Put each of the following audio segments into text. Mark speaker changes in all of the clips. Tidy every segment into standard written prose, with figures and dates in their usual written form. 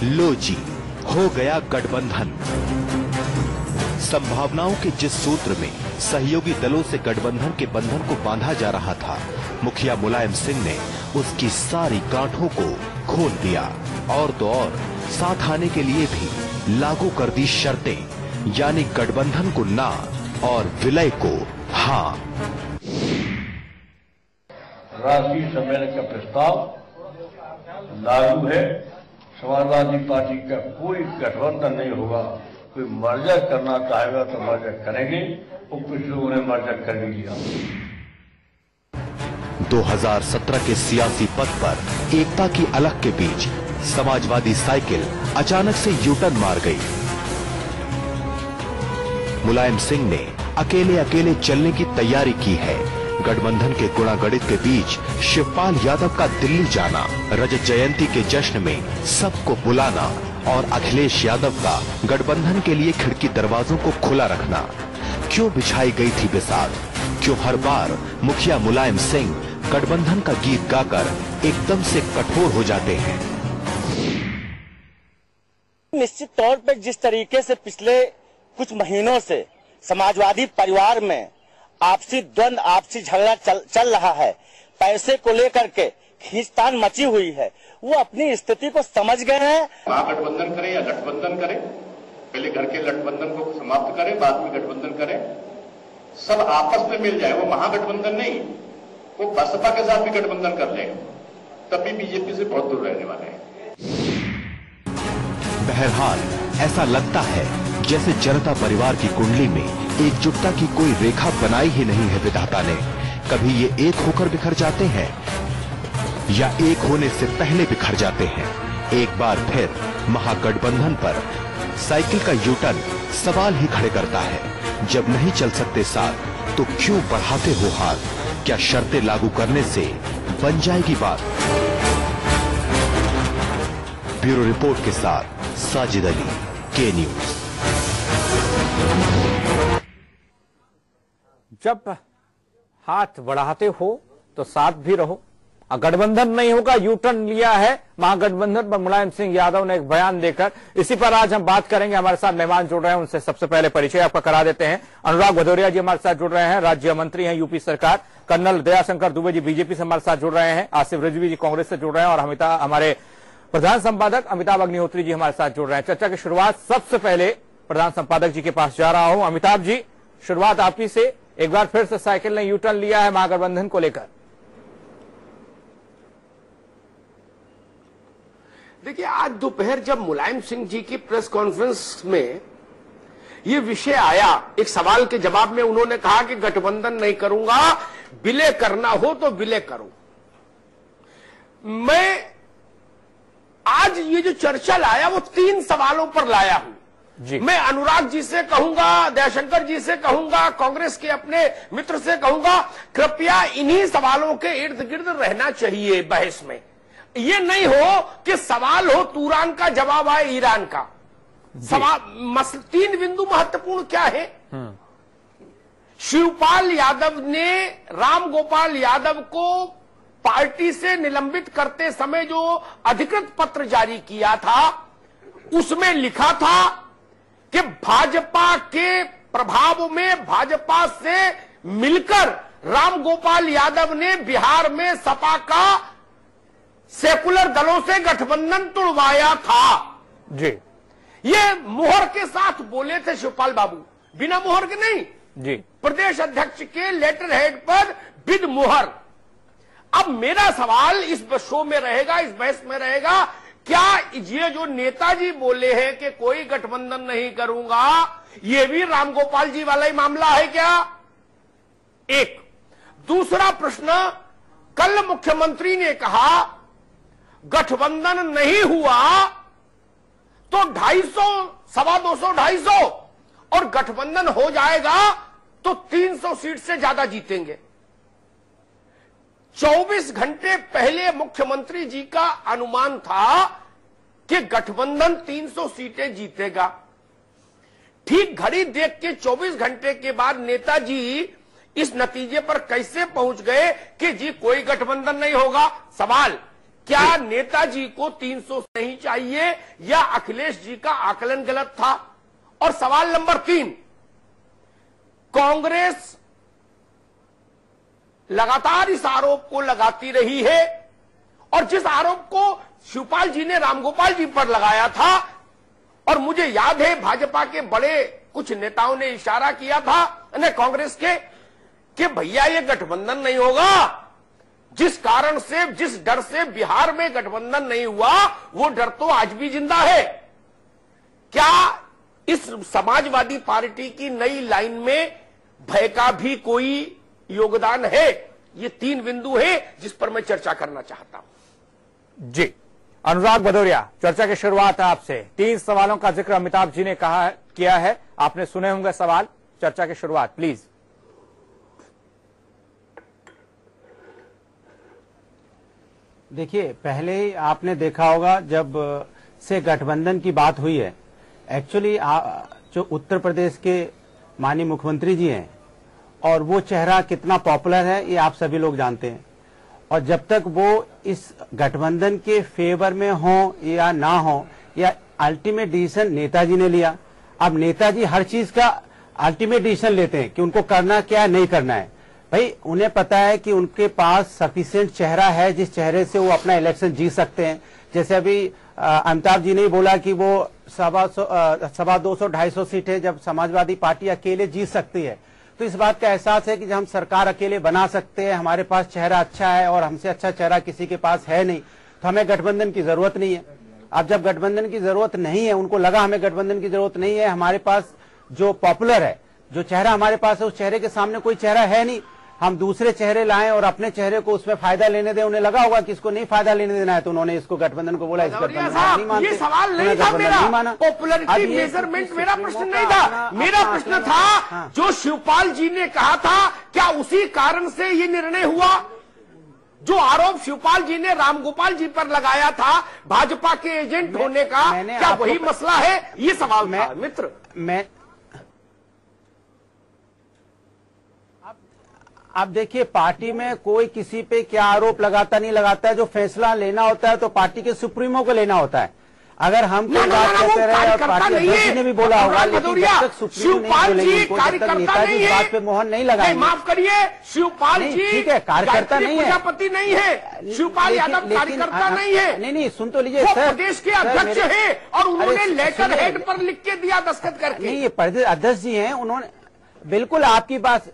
Speaker 1: लो जी, हो गया गठबंधन। संभावनाओं के जिस सूत्र में सहयोगी दलों से गठबंधन के बंधन को बांधा जा रहा था, मुखिया मुलायम सिंह ने उसकी सारी गांठों को खोल दिया और तो और साथ आने के लिए भी लागू कर दी शर्तें, यानी गठबंधन को ना और विलय को हाँ।
Speaker 2: राष्ट्रीय सम्मेलन का प्रस्ताव लागू है। समाजवादी पार्टी का कोई गठबंधन नहीं होगा। कोई मर्जर करना चाहेगा तो मर्जर करेंगे, और कुछ लोगों ने मर्जर कर भी लिया।
Speaker 1: 2017 के सियासी पथ पर एकता की अलख के बीच समाजवादी साइकिल अचानक से यूटर्न मार गई। मुलायम सिंह ने अकेले अकेले चलने की तैयारी की है। गठबंधन के गुणागणित के बीच शिवपाल यादव का दिल्ली जाना, रजत जयंती के जश्न में सबको बुलाना और अखिलेश यादव का गठबंधन के लिए खिड़की दरवाजों को खुला रखना। क्यों बिछाई गई थी बिसात? क्यों हर बार मुखिया मुलायम सिंह गठबंधन का गीत गाकर एकदम से कठोर हो जाते हैं?
Speaker 3: निश्चित तौर पर जिस तरीके से पिछले कुछ महीनों से समाजवादी परिवार में आपसी द्वंद, आपसी झगड़ा चल रहा है, पैसे को लेकर के खींचतान मची हुई है, वो अपनी स्थिति को समझ गए हैं।
Speaker 4: महागठबंधन करें या गठबंधन करें, पहले घर के गठबंधन को समाप्त करें, बाद में गठबंधन करें, सब आपस में मिल जाए। वो महागठबंधन नहीं, वो बसपा के साथ भी गठबंधन कर ले, तब भी बीजेपी से बहुत दूर रहने वाले हैं।
Speaker 1: बहरहाल ऐसा लगता है जैसे जनता परिवार की कुंडली में एकजुटता की कोई रेखा बनाई ही नहीं है विधाता ने। कभी ये एक होकर बिखर जाते हैं या एक होने से पहले बिखर जाते हैं। एक बार फिर महागठबंधन पर साइकिल का यूटर्न सवाल ही खड़े करता है। जब नहीं चल सकते साथ तो क्यों बढ़ाते हो हाथ? क्या शर्तें लागू करने से बन जाएगी बात? ब्यूरो रिपोर्ट के साथ साजिद अली, के न्यूज।
Speaker 5: जब हाथ बढ़ाते हो तो साथ भी रहो। गठबंधन नहीं होगा, यूटर्न लिया है महागठबंधन पर मुलायम सिंह यादव ने एक बयान देकर। इसी पर आज हम बात करेंगे। हमारे साथ मेहमान जुड़ रहे हैं, उनसे सबसे पहले परिचय आपका करा देते हैं। अनुराग भदौरिया जी हमारे साथ जुड़ रहे हैं, राज्य मंत्री हैं यूपी सरकार। कर्नल दयाशंकर दुबे जी बीजेपी से हमारे साथ जुड़ रहे हैं। आसिफ रिजवी जी कांग्रेस से जुड़ रहे हैं और हमारे प्रधान संपादक अमिताभ अग्निहोत्री जी हमारे साथ जुड़ रहे हैं। चर्चा की शुरुआत सबसे पहले प्रधान संपादक जी के पास जा रहा हूं। अमिताभ जी, शुरुआत आप ही से। एक बार फिर से साइकिल ने यूटर्न लिया है महागठबंधन को लेकर।
Speaker 6: देखिए, आज दोपहर जब मुलायम सिंह जी की प्रेस कॉन्फ्रेंस में ये विषय आया, एक सवाल के जवाब में उन्होंने कहा कि गठबंधन नहीं करूंगा, विलय करना हो तो विलय करो। मैं आज ये जो चर्चा लाया वो 3 सवालों पर लाया हूं जी। मैं अनुराग जी से कहूंगा, दयाशंकर जी से कहूंगा, कांग्रेस के अपने मित्र से कहूंगा, कृपया इन्हीं सवालों के इर्द गिर्द रहना चाहिए बहस में। ये नहीं हो कि सवाल हो तुरान का, जवाब आए ईरान का। सवाल 3 बिंदु महत्वपूर्ण क्या है? शिवपाल यादव ने राम गोपाल यादव को पार्टी से निलंबित करते समय जो अधिकृत पत्र जारी किया था, उसमें लिखा था कि भाजपा के प्रभाव में भाजपा से मिलकर राम गोपाल यादव ने बिहार में सपा का सेकुलर दलों से गठबंधन तोड़वाया था जी। ये मोहर के साथ बोले थे शिवपाल बाबू, बिना मोहर के नहीं जी। प्रदेश अध्यक्ष के लेटर हेड पर विद मोहर। अब मेरा सवाल इस शो में रहेगा, इस बहस में रहेगा, क्या ये जो नेताजी बोले हैं कि कोई गठबंधन नहीं करूंगा, ये भी रामगोपाल जी वाला ही मामला है क्या? एक। दूसरा प्रश्न, कल मुख्यमंत्री ने कहा गठबंधन नहीं हुआ तो 250, 250, 250 और गठबंधन हो जाएगा तो 300 सीट से ज्यादा जीतेंगे। 24 घंटे पहले मुख्यमंत्री जी का अनुमान था कि गठबंधन 300 सीटें जीतेगा। ठीक घड़ी देख के 24 घंटे के बाद नेताजी इस नतीजे पर कैसे पहुंच गए कि जी कोई गठबंधन नहीं होगा? सवाल, क्या नेताजी को 300 नहीं चाहिए या अखिलेश जी का आकलन गलत था? और सवाल नंबर 3, कांग्रेस लगातार इस आरोप को लगाती रही है और जिस आरोप को शिवपाल जी ने रामगोपाल जी पर लगाया था, और मुझे याद है भाजपा के बड़े कुछ नेताओं ने इशारा किया था कांग्रेस के कि भैया ये गठबंधन नहीं होगा, जिस कारण से, जिस डर से बिहार में गठबंधन नहीं हुआ वो डर तो आज भी जिंदा है। क्या इस समाजवादी पार्टी की नई लाइन में भय का भी कोई योगदान है? ये 3 बिंदु है जिस पर मैं चर्चा करना चाहता हूं।
Speaker 5: जी, अनुराग भदौरिया, चर्चा की शुरुआत है आपसे। 3 सवालों का जिक्र अमिताभ जी ने किया है, आपने सुने होंगे सवाल। चर्चा की शुरुआत प्लीज।
Speaker 7: देखिए, पहले ही आपने देखा होगा जब से गठबंधन की बात हुई है, एक्चुअली जो उत्तर प्रदेश के माननीय मुख्यमंत्री जी हैं और वो चेहरा कितना पॉपुलर है ये आप सभी लोग जानते हैं। और जब तक वो इस गठबंधन के फेवर में हो या ना हो, या अल्टीमेट डिसीजन नेताजी ने लिया। अब नेताजी हर चीज का अल्टीमेट डिसीजन लेते हैं कि उनको करना क्या है, नहीं करना है। भाई उन्हें पता है कि उनके पास सफिशिएंट चेहरा है जिस चेहरे से वो अपना इलेक्शन जीत सकते हैं। जैसे अभी अमिताभ जी ने ही बोला कि वो 250-250 सीटें जब समाजवादी पार्टी अकेले जीत सकती है, तो इस बात का एहसास है कि जब हम सरकार अकेले बना सकते हैं, हमारे पास चेहरा अच्छा है और हमसे अच्छा चेहरा किसी के पास है नहीं, तो हमें गठबंधन की जरूरत नहीं है। अब जब गठबंधन की जरूरत नहीं है, उनको लगा हमें गठबंधन की जरूरत नहीं है, हमारे पास जो पॉपुलर है, जो चेहरा हमारे पास है, उस चेहरे के सामने कोई चेहरा है नहीं, हम दूसरे चेहरे लाएं और अपने चेहरे को उसमें फायदा लेने दें। उन्हें लगा होगा कि इसको नहीं फायदा लेने देना है, तो उन्होंने इसको गठबंधन को बोला। इस गठबंधन नहीं मानते,
Speaker 6: ये सवाल नहीं था मेरा, पॉपुलरिटी मेजरमेंट मेरा प्रश्न नहीं था। मेरा प्रश्न था जो शिवपाल जी ने कहा था, क्या उसी कारण से ये निर्णय हुआ? जो आरोप शिवपाल जी ने रामगोपाल जी पर लगाया था भाजपा के एजेंट होने का, क्या वही मसला है? ये सवाल था मित्र।
Speaker 7: अब देखिए, पार्टी में कोई किसी पे क्या आरोप लगाता नहीं लगाता है। जो फैसला लेना होता है तो पार्टी के सुप्रीमो को लेना होता है। अगर हम कोई बात कहते रहे और पार्टी अध्यक्ष ने भी बोला होगा, लेकिन जब तक सुप्रीमो नहीं बोलेंगे, जब तक नेताजी इस बात पे मोहर नहीं लगाएंगे।
Speaker 6: माफ करिए, शिवपाल जी
Speaker 7: ठीक है, कार्यकर्ता नहीं है,
Speaker 6: प्रजापति नहीं है, शिवपाल यादव कार्यकर्ता नहीं है।
Speaker 7: नहीं, सुन तो लीजिए सर,
Speaker 6: प्रदेश के अध्यक्ष है और उन्होंने लेटर हेड पर लिख के दिया दस्तखत करके।
Speaker 7: नहीं, ये प्रदेश अध्यक्ष जी हैं, उन्होंने बिल्कुल आपकी बात,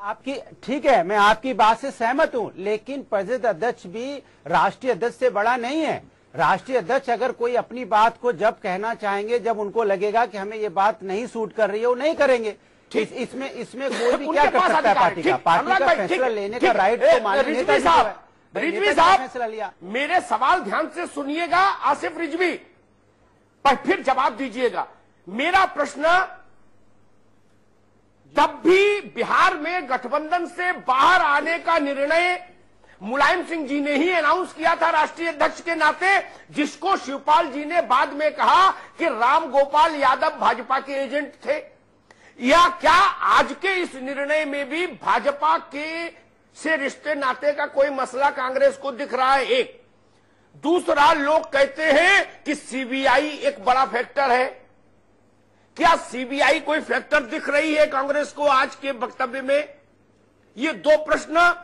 Speaker 7: आपकी ठीक है, मैं आपकी बात से सहमत हूं, लेकिन प्रदेश अध्यक्ष भी राष्ट्रीय अध्यक्ष से बड़ा नहीं है। राष्ट्रीय अध्यक्ष अगर कोई अपनी बात को जब कहना चाहेंगे, जब उनको लगेगा कि हमें ये बात नहीं सूट कर रही है, वो नहीं करेंगे। इसमें कोई भी क्या कर सकता है? पार्टी का फैसला लेने का राइट तो माननीय नेताजी को है।
Speaker 6: रिजवी साहब, फैसला लिया। मेरे सवाल ध्यान से सुनिएगा आसिफ रिजवी, पर फिर जवाब दीजिएगा। मेरा प्रश्न, तब भी बिहार में गठबंधन से बाहर आने का निर्णय मुलायम सिंह जी ने ही अनाउंस किया था राष्ट्रीय अध्यक्ष के नाते, जिसको शिवपाल जी ने बाद में कहा कि रामगोपाल यादव भाजपा के एजेंट थे। या क्या आज के इस निर्णय में भी भाजपा के से रिश्ते नाते का कोई मसला कांग्रेस को दिख रहा है? एक दूसरा, लोग कहते हैं कि सीबीआई एक बड़ा फैक्टर है। क्या सीबीआई कोई फैक्टर दिख रही है कांग्रेस को आज के वक्तव्य में? ये 2 प्रश्न।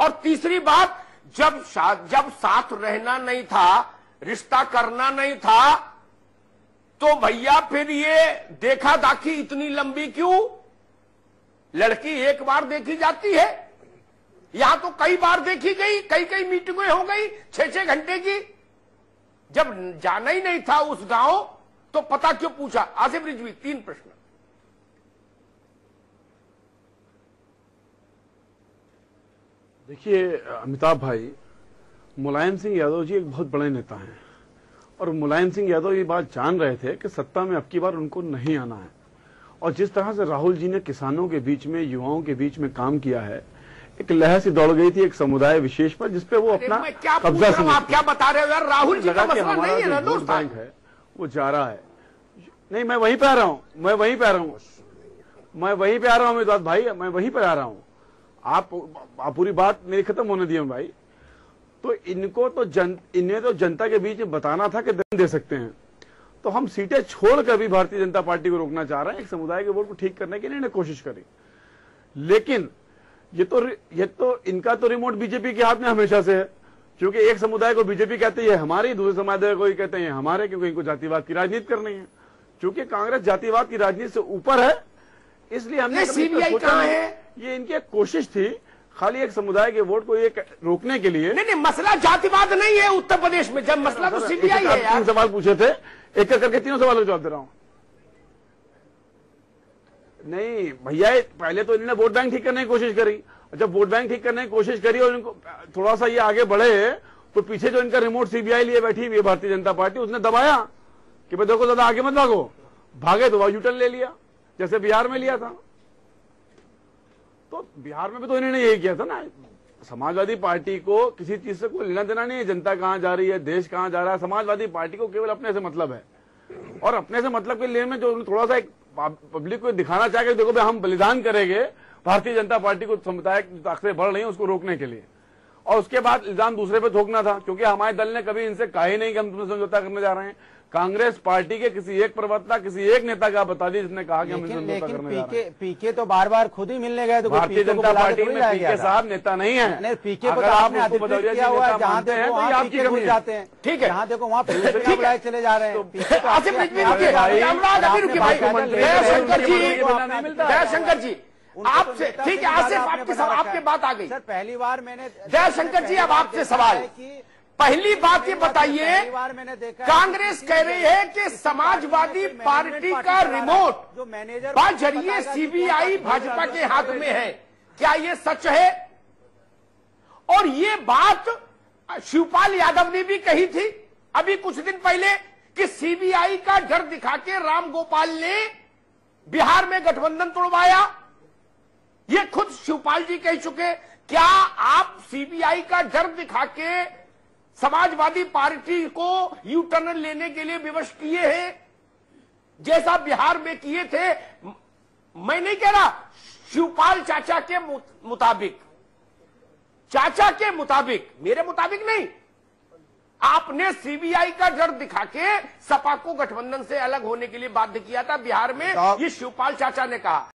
Speaker 6: और तीसरी बात, जब साथ रहना नहीं था, रिश्ता करना नहीं था, तो भैया फिर ये देखा दाखी इतनी लंबी क्यों? लड़की एक बार देखी जाती है, यहां तो कई बार देखी गई, कई मीटिंगें हो गई 6-6 घंटे की। जब जाना ही नहीं था उस गांव तो पता क्यों पूछा? आसिफ रिजवी, 3 प्रश्न।
Speaker 8: देखिए अमिताभ भाई, मुलायम सिंह यादव जी एक बहुत बड़े नेता हैं और मुलायम सिंह यादव ये बात जान रहे थे कि सत्ता में अब की बार उनको नहीं आना है। और जिस तरह से राहुल जी ने किसानों के बीच में, युवाओं के बीच में काम किया है, एक लहर सी दौड़ गई थी एक समुदाय विशेष पर, जिसपे वो अपना कब्जा समझते।
Speaker 6: आप क्या बता रहे हो यार? राहुल जी का मसला नहीं है ना दोस्त,
Speaker 8: बैंक है वो जा रहा है। नहीं, मैं वहीं पे आ रहा हूं, मैं वहीं पे आ रहा हूं अमिताभ भाई, मैं वहीं पे आ रहा हूं। आप पूरी बात मेरी खत्म होने दिए भाई। तो इनको तो इन्हें तो जनता के बीच में बताना था कि दे सकते हैं। तो हम सीटें छोड़कर भी भारतीय जनता पार्टी को रोकना चाह रहे हैं। एक समुदाय के वोट को ठीक करने की इन्होंने कोशिश करी, लेकिन ये तो इनका तो रिमोट बीजेपी के हाथ में हमेशा से है, क्योंकि एक समुदाय को बीजेपी कहते हैं हमारे, दूसरे समुदाय को कहते हैं हमारे, क्योंकि इनको जातिवाद की राजनीति करनी है। क्योंकि कांग्रेस जातिवाद की राजनीति से ऊपर है, इसलिए हमने
Speaker 6: सीबीआई कहां है?
Speaker 8: ये इनकी एक कोशिश थी खाली एक समुदाय के वोट को ये रोकने के लिए।
Speaker 6: नहीं, मसला जातिवाद नहीं है उत्तर प्रदेश में, जब मसला तो सीबीआई है यार।
Speaker 8: 3 सवाल पूछे थे, एक करके तीनों सवालों का जवाब दे रहा हूं। नहीं भैया, पहले तो इन्होंने वोट बैंक ठीक करने की कोशिश करी, जब वोट बैंक ठीक करने की कोशिश करी और इनको थोड़ा सा ये आगे बढ़े, तो पीछे जो इनका रिमोट सीबीआई लिए बैठी हुई है भारतीय जनता पार्टी, उसने दबाया कि भाई देखो ज्यादा आगे मत भागो, भागे तो वह यूटर्न ले लिया, जैसे बिहार में लिया था। तो बिहार में भी तो इन्होंने यही किया था ना। समाजवादी पार्टी को किसी चीज से कोई लेना देना नहीं है, जनता कहां जा रही है, देश कहां जा रहा है। समाजवादी पार्टी को केवल अपने से मतलब है, और अपने से मतलब के लिए में जो थोड़ा सा एक पब्लिक को दिखाना चाहे देखो भाई हम बलिदान करेंगे भारतीय जनता पार्टी को, समुदाय की ताकतें बढ़ रही है उसको रोकने के लिए, और उसके बाद इल्जाम दूसरे पे थोकना था। क्योंकि हमारे दल ने कभी इनसे कहा ही नहीं कि हम तुमसे समझौता करने जा रहे हैं। कांग्रेस पार्टी के किसी एक प्रवक्ता, किसी एक नेता का बता दी जिसने कहा कि हम समझौता करने जा रहे हैं।
Speaker 7: पीके तो बार बार खुद ही मिलने गए, तो
Speaker 8: भारतीय जनता पार्टी में पीके साहब नेता नहीं है।
Speaker 7: नहीं, पीके को आपने अधिकृत किया हुआ है, जहाँ देखो वहाँ पीके घुस जाते हैं।
Speaker 6: ठीक है,
Speaker 7: जहाँ देखो वहाँ पीके बुलाए चले जा रहे हैं।
Speaker 6: दयाशंकर जी आपसे, ठीक है, आसिफ आपकी बात आ गई
Speaker 7: सर। पहली बार मैंने,
Speaker 6: दयाशंकर जी अब आपसे सवाल, पहली बात ये बताइए, कांग्रेस कह रही है कि समाजवादी पार्टी का रिमोट
Speaker 7: जो मैनेजर
Speaker 6: जरिए सीबीआई भाजपा के हाथ में है, क्या ये सच है? और ये बात शिवपाल यादव ने भी कही थी अभी कुछ दिन पहले कि सीबीआई का डर दिखा के राम गोपाल ने बिहार में गठबंधन तोड़वाया। ये खुद शिवपाल जी कह चुके। क्या आप सीबीआई का डर दिखा के समाजवादी पार्टी को यू टर्न लेने के लिए विवश किए हैं, जैसा बिहार में किए थे? मैं नहीं कह रहा, शिवपाल चाचा के मुताबिक, चाचा के मुताबिक, मेरे मुताबिक नहीं, आपने सीबीआई का डर दिखा के सपा को गठबंधन से अलग होने के लिए बाध्य किया था बिहार में, ये शिवपाल चाचा ने कहा।